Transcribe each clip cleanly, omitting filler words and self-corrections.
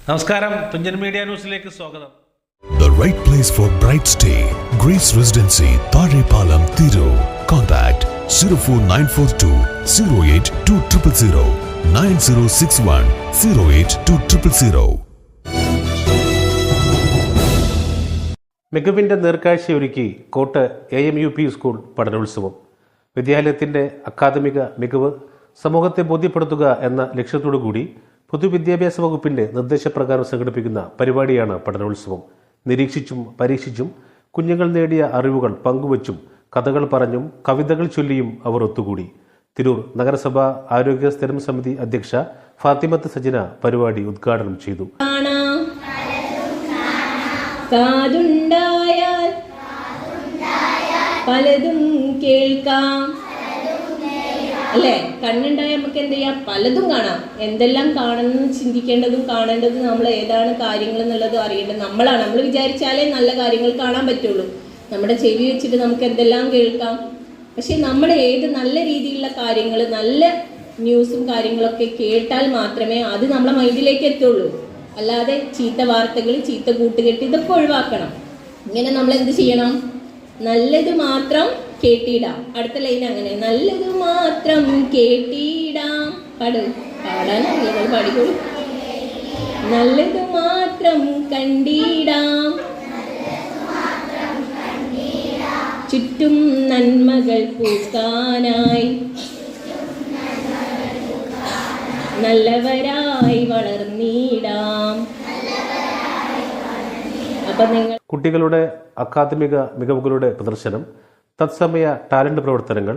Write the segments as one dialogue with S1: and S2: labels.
S1: നമസ്കാരം, തുഞ്ചൻ മീഡിയ ന്യൂസിലേക്ക് സ്വാഗതം.
S2: The right place for bright stay, Grace Residency, Tharepalam, Thiru. Contact 04942 08200 9061 08200.
S1: മികവിന്റെ നേർക്കാഴ്ചയൊരുക്കി കോട്ട് AMUP സ്കൂൾ പഠനോത്സവം. വിദ്യാലയത്തിന്റെ അക്കാദമിക മികവ് സമൂഹത്തെ ബോധ്യപ്പെടുത്തുക എന്ന ലക്ഷ്യത്തോടുകൂടി പൊതുവിദ്യാഭ്യാസ വകുപ്പിന്റെ നിർദ്ദേശപ്രകാരം സംഘടിപ്പിക്കുന്ന പരിപാടിയാണ് പഠനോത്സവം. നിരീക്ഷിച്ചും പരീക്ഷിച്ചും കുഞ്ഞുങ്ങൾ നേടിയ അറിവുകൾ പങ്കുവച്ചും കഥകൾ പറഞ്ഞും കവിതകൾ ചൊല്ലിയും അവർ ഒത്തുകൂടി. തിരൂർ നഗരസഭ ആരോഗ്യ സ്ഥിരം സമിതി അധ്യക്ഷ ഫാത്തിമത്ത് സജിന പരിപാടി ഉദ്ഘാടനം ചെയ്തു.
S3: പലതും കേൾക്കാം അല്ലേ? കണ്ണുണ്ടായ നമുക്ക് എന്ത് ചെയ്യാം? പലതും കാണാം. എന്തെല്ലാം കാണണം, ചിന്തിക്കേണ്ടതും കാണേണ്ടതും നമ്മൾ ഏതാണ് കാര്യങ്ങൾ എന്നുള്ളതും അറിയേണ്ടത് നമ്മളാണ്. നമ്മൾ വിചാരിച്ചാലേ നല്ല കാര്യങ്ങൾ കാണാൻ പറ്റുള്ളൂ. നമ്മുടെ ചെവി വെച്ചിട്ട് നമുക്ക് എന്തെല്ലാം കേൾക്കാം. പക്ഷെ നമ്മൾ ഏത് നല്ല രീതിയിലുള്ള കാര്യങ്ങൾ, നല്ല ന്യൂസും കാര്യങ്ങളൊക്കെ കേട്ടാൽ മാത്രമേ അത് നമ്മളെ മൈൻഡിലേക്ക് എത്തുള്ളൂ. അല്ലാതെ ചീത്ത വാർത്തകൾ, ചീത്ത കൂട്ടുകെട്ട് ഇതൊക്കെ ഒഴിവാക്കണം. ഇങ്ങനെ നമ്മൾ എന്ത് ചെയ്യണം? നല്ലത് മാത്രം കേട്ടിടാം. അടുത്ത ലൈൻ അങ്ങനെ, നല്ലത് മാത്രം കേട്ടിടാം. പാടാനറിയാം, പാടിക്കോളൂ. നല്ലത് മാത്രം കണ്ടിടാം, ചുറ്റും നന്മകൾ പൂക്കാനായി നല്ലവരായി വളർന്നിടാം. അപ്പൊ നിങ്ങൾ
S1: കുട്ടികളുടെ അക്കാദമിക മികവുകളുടെ പ്രദർശനം, തത്സമയ ടാലന്റ് പ്രവർത്തനങ്ങൾ,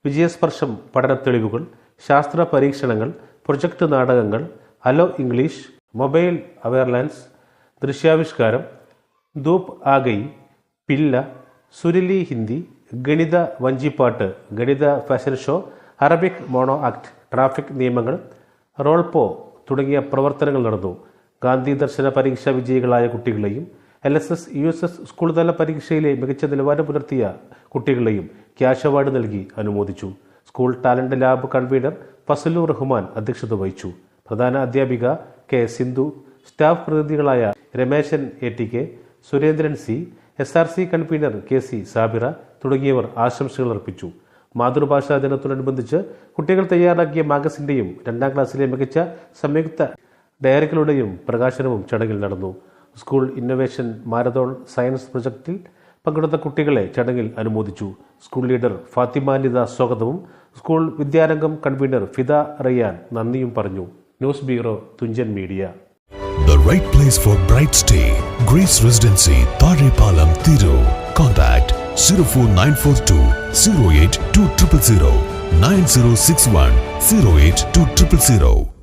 S1: വിജയസ്പർശം പഠന തെളിവുകൾ, ശാസ്ത്ര പരീക്ഷണങ്ങൾ, പ്രൊജക്ട് നാടകങ്ങൾ, hello English, mobile അവയർലാൻസ്, ദൃശ്യാവിഷ്കാരം, Dhoop ആഗയി, പില്ല, സുരിലി Hindi, ഗണിത വഞ്ചിപ്പാട്ട്, ഗണിത fashion show, Arabic mono act, traffic നിയമങ്ങൾ, റോൾപോ തുടങ്ങിയ പ്രവർത്തനങ്ങൾ നടന്നു. ഗാന്ധി ദർശന പരീക്ഷാ വിജയികളായ കുട്ടികളെയും LSS USS സ്കൂൾ തല പരീക്ഷയിലെ മികച്ച നിലവാരം പുലർത്തിയ കുട്ടികളെയും ക്യാഷ് അവാർഡ് നൽകി അനുമോദിച്ചു. School talent lab convener Fazalur Rahman അധ്യക്ഷത വഹിച്ചു. പ്രധാന അധ്യാപിക K സിന്ധു, സ്റ്റാഫ് പ്രതിനിധികളായ Rameshan ATK, Surendran C, SRC convener KC Sabira തുടങ്ങിയവർ ആശംസകൾ അർപ്പിച്ചു. മാതൃഭാഷാ ദിനത്തോടനുബന്ധിച്ച് കുട്ടികൾ തയ്യാറാക്കിയ മാഗസിന്റെയും 2ാം ക്ലാസ്സിലെ മികച്ച സംയുക്ത ഡയറികളുടെയും പ്രകാശനവും ചടങ്ങിൽ നടന്നു. സ്കൂൾ ഇന്നൊവേഷൻ മാരത്തോൺ സയൻസ് പ്രൊജക്റ്റിൽ പങ്കെടുത്ത കുട്ടികളെ ചടങ്ങിൽ അനുമോദിച്ചു. സ്കൂൾ ലീഡർ ഫാത്തിമ നിത സ്വാഗതവും സ്കൂൾ വിദ്യാരംഗം കൺവീനർ ഫിദ റയ്യാൻ നന്ദിയും പറഞ്ഞു. News bureau, Thunchan media.
S2: The right place for bright stay, Grace Residency, Tharepalam, Thiru. Contact 04942 08200 9061 08200.